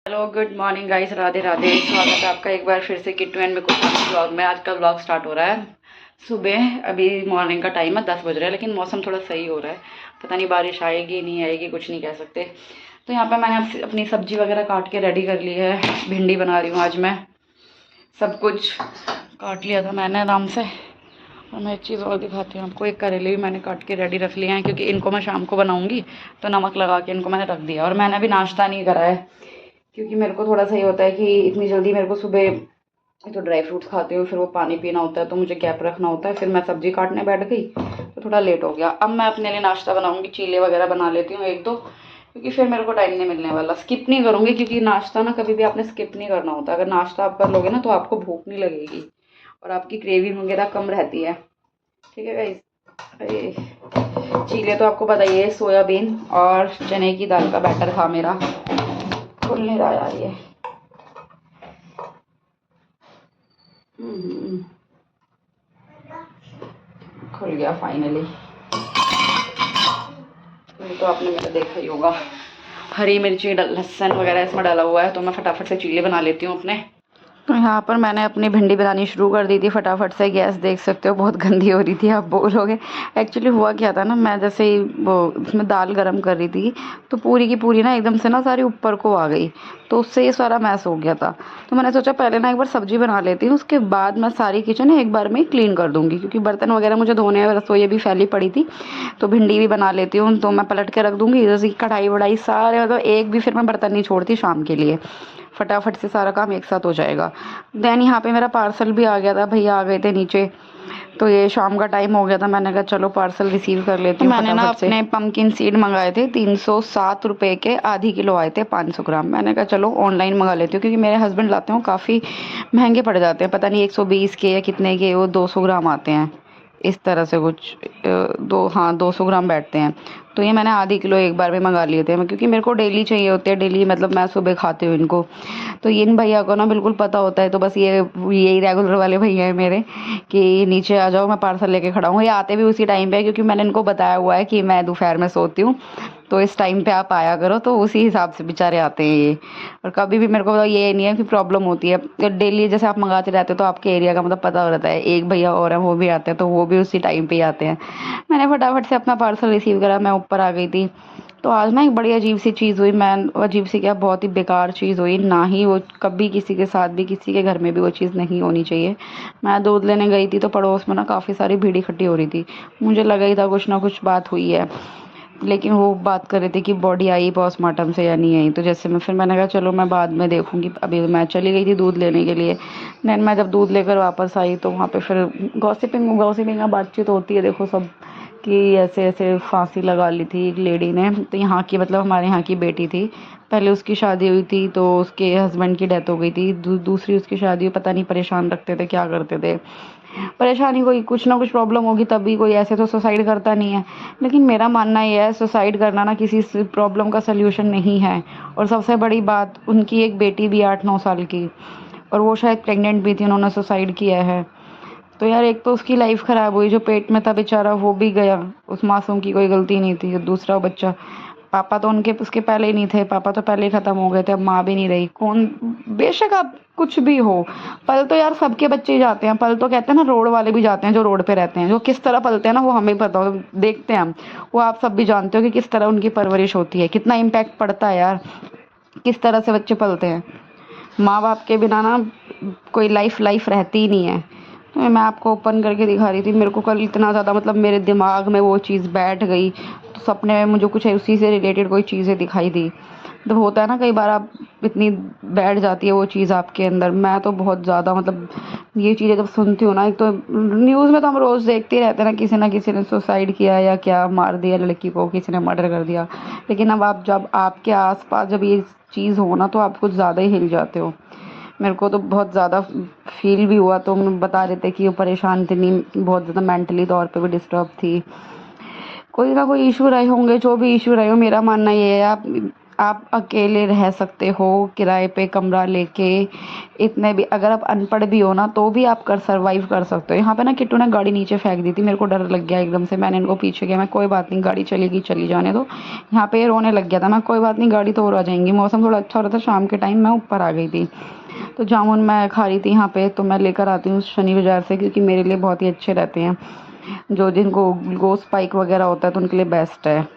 Hello good morning guys, Radhe Radhe. स्वागत है आपका एक बार फिर से किट्टू एंड मिकू ब्लॉग में। आज का ब्लॉग स्टार्ट हो रहा है सुबह। अभी मॉर्निंग का टाइम है, 10 बज रहा है, लेकिन मौसम थोड़ा सही हो रहा है। पता नहीं बारिश आएगी नहीं आएगी, कुछ नहीं कह सकते। तो यहाँ पे मैंने अपनी सब्जी वगैरह काट के रेडी कर ली है। भिंडी बना रही हूँ आज मैं। सब कुछ काट लिया था मैंने आराम से। और मैं एक चीज़ और दिखाती हूँ आपको। एक करेले भी मैंने काट के रेडी रख लिए हैं, क्योंकि इनको मैं शाम को बनाऊँगी। तो नमक लगा के इनको मैंने रख दिया। और मैंने अभी नाश्ता नहीं करा है, क्योंकि मेरे को थोड़ा सा ये होता है कि इतनी जल्दी मेरे को सुबह तो ड्राई फ्रूट्स खाती हूँ, फिर वो पानी पीना होता है, तो मुझे गैप रखना होता है। फिर मैं सब्जी काटने बैठ गई तो थोड़ा लेट हो गया। अब मैं अपने लिए नाश्ता बनाऊँगी, चीले वगैरह बना लेती हूँ एक दो, क्योंकि फिर मेरे को टाइम नहीं मिलने वाला। स्किप नहीं करूँगी, क्योंकि नाश्ता ना कभी भी आपने स्किप नहीं करना होता। अगर नाश्ता आप कर लोगे ना तो आपको भूख नहीं लगेगी और आपकी क्रेविंग वगैरह कम रहती है। ठीक है गाइस। चीले तो आपको पता ही है, सोयाबीन और चने की दाल का बैटर था मेरा। खुल नहीं रहा यार ये। खुल गया फाइनली। ये तो आपने मेरा देखा ही होगा। हरी मिर्ची लहसुन वगैरह इसमें डाला हुआ है, तो मैं फटाफट से चीले बना लेती हूँ अपने। तो यहाँ पर मैंने अपनी भिंडी बनानी शुरू कर दी थी फटाफट से। गैस देख सकते हो बहुत गंदी हो रही थी, आप बोलोगे। एक्चुअली हुआ क्या था ना, मैं जैसे ही वो उसमें दाल गरम कर रही थी तो पूरी की पूरी ना एकदम से ना सारी ऊपर को आ गई, तो उससे ये सारा मैस हो गया था। तो मैंने सोचा पहले ना एक बार सब्जी बना लेती हूँ, उसके बाद मैं सारी किचन एक बार में क्लीन कर दूँगी, क्योंकि बर्तन वगैरह मुझे धोने हैं, रसोई भी फैली पड़ी थी। तो भिंडी भी बना लेती हूँ, तो मैं पलट के रख दूँगी। जैसे कढ़ाई वढ़ाई सारे, मतलब एक भी फिर मैं बर्तन नहीं छोड़ती शाम के लिए। फटाफट से सारा काम एक साथ हो जाएगा। देन यहाँ पे मेरा पार्सल भी आ गया था, भैया आ गए थे नीचे। तो ये शाम का टाइम हो गया था, मैंने कहा चलो पार्सल रिसीव कर लेती हूँ। मैंने ना अपने पम्पकिन सीड मंगाए थे 307 रुपये के, आधी किलो आए थे 500 ग्राम। मैंने कहा चलो ऑनलाइन मंगा लेती हूँ, क्योंकि मेरे हस्बैंड लाते हैं काफ़ी महंगे पड़ जाते हैं। पता नहीं 120 के या कितने के, वो 200 ग्राम आते हैं इस तरह से कुछ। 200 ग्राम बैठते हैं। तो ये मैंने आधी किलो एक बार में मंगा लिए थे, क्योंकि मेरे को डेली चाहिए होते हैं। डेली मतलब मैं सुबह खाती हूँ इनको। तो इन भैया को ना बिल्कुल पता होता है। तो बस यही रेगुलर वाले भैया हैं मेरे, कि नीचे आ जाओ मैं पार्सल लेके खड़ा हूँ। ये आते भी उसी टाइम पे, क्योंकि मैंने इनको बताया हुआ है कि मैं दोपहर में सोती हूँ, तो इस टाइम पे आप आया करो। तो उसी हिसाब से बेचारे आते हैं ये। और कभी भी मेरे को ये नहीं है कि प्रॉब्लम होती है। तो डेली जैसे आप मंगाते रहते हो तो आपके एरिया का मतलब पता रहता है। एक भैया और हैं, वो भी आते हैं, तो वो भी उसी टाइम पे ही आते हैं। मैंने फटाफट से अपना पार्सल रिसीव करा, मैं ऊपर आ गई थी। तो आज ना एक बड़ी अजीब सी चीज़ हुई। मैं अजीब सी क्या, बहुत ही बेकार चीज़ हुई। ना ही वो कभी किसी के साथ भी, किसी के घर में भी वो चीज़ नहीं होनी चाहिए। मैं दूध लेने गई थी तो पड़ोस में ना काफ़ी सारी भीड़ इकट्ठी हो रही थी। मुझे लगा ही था कुछ ना कुछ बात हुई है, लेकिन वो बात कर रहे थे कि बॉडी आई पोस्टमार्टम से या नहीं आई। तो जैसे मैंने कहा चलो मैं बाद में देखूंगी। अभी मैं चली गई थी दूध लेने के लिए। देन मैं जब दूध लेकर वापस आई तो वहाँ पे फिर गॉसिपिंग का बातचीत होती है, देखो सब, कि ऐसे ऐसे फांसी लगा ली थी एक लेडी ने। तो यहाँ की, मतलब हमारे यहाँ की बेटी थी। पहले उसकी शादी हुई थी तो उसके हस्बैंड की डेथ हो गई थी। दूसरी उसकी शादी हुई, पता नहीं परेशान रखते थे क्या करते थे। परेशानी, कोई कुछ ना कुछ प्रॉब्लम होगी तभी। कोई ऐसे तो सुसाइड करता नहीं है। लेकिन मेरा मानना ये है, सुसाइड करना ना किसी प्रॉब्लम का सल्यूशन नहीं है। और सबसे बड़ी बात, उनकी एक बेटी भी 8-9 साल की, और वो शायद प्रेग्नेंट भी थी, उन्होंने सुसाइड किया है। तो यार एक तो उसकी लाइफ ख़राब हुई, जो पेट में था बेचारा वो भी गया। उस मासूम की कोई गलती नहीं थी। दूसरा बच्चा, पापा तो उसके पहले ही नहीं थे। पापा तो पहले ही ख़त्म हो गए थे, अब माँ भी नहीं रही। कौन, बेशक आप कुछ भी हो, पल तो यार सबके बच्चे ही जाते हैं। पल तो कहते हैं ना, रोड वाले भी जाते हैं, जो रोड पे रहते हैं। जो किस तरह पलते हैं ना, वो हमें पता हो, देखते हैं हम। वो आप सब भी जानते हो कि किस तरह उनकी परवरिश होती है, कितना इम्पैक्ट पड़ता है यार, किस तरह से बच्चे पलते हैं। माँ बाप के बिना ना कोई लाइफ रहती ही नहीं है। तो मैं आपको ओपन करके दिखा रही थी। मेरे को कल इतना ज़्यादा, मतलब मेरे दिमाग में वो चीज़ बैठ गई। तो सपने में मुझे कुछ उसी से रिलेटेड कोई चीज़ें दिखाई दी। तो होता है ना कई बार, आप इतनी बैठ जाती है वो चीज़ आपके अंदर। मैं तो बहुत ज़्यादा, मतलब ये चीज़ें जब सुनती हूँ ना, एक तो न्यूज़ में तो हम रोज़ देखते ही रहते हैं ना किसी ने सुसाइड किया या क्या, मार दिया लड़की को, किसी ने मर्डर कर दिया। लेकिन अब आप, जब आपके आसपास जब ये चीज़ हो ना, तो आप कुछ ज़्यादा ही हिल जाते हो। मेरे को तो बहुत ज़्यादा फील भी हुआ। तो बता रहे थे कि वो परेशान थी, नहीं बहुत ज़्यादा मेंटली तौर पे भी डिस्टर्ब थी। कोई ना कोई इशू रहे होंगे, जो भी इशू रहे हो, मेरा मानना ये है, आप अकेले रह सकते हो किराए पे कमरा लेके। इतने भी अगर आप अनपढ़ भी हो ना तो भी आप कर सर्वाइव कर सकते हो। यहाँ पे ना किट्टू ने गाड़ी नीचे फेंक दी थी, मेरे को डर लग गया एकदम से। मैंने इनको पीछे किया, मैं कोई बात नहीं, गाड़ी चलेगी चली जाने दो। यहाँ पे ये रोने लग गया था, मैं कोई बात नहीं, गाड़ी तो और आ जाएंगी। मौसम थोड़ा अच्छा हो रहा था, शाम के टाइम मैं ऊपर आ गई थी। तो जामुन मैं खा रही थी यहाँ पे, तो मैं लेकर आती हूँ शनि बाजार से, क्योंकि मेरे लिए बहुत ही अच्छे रहते हैं। जो जिनको ग्लूकोज स्पाइक वगैरह होता है तो उनके लिए बेस्ट है।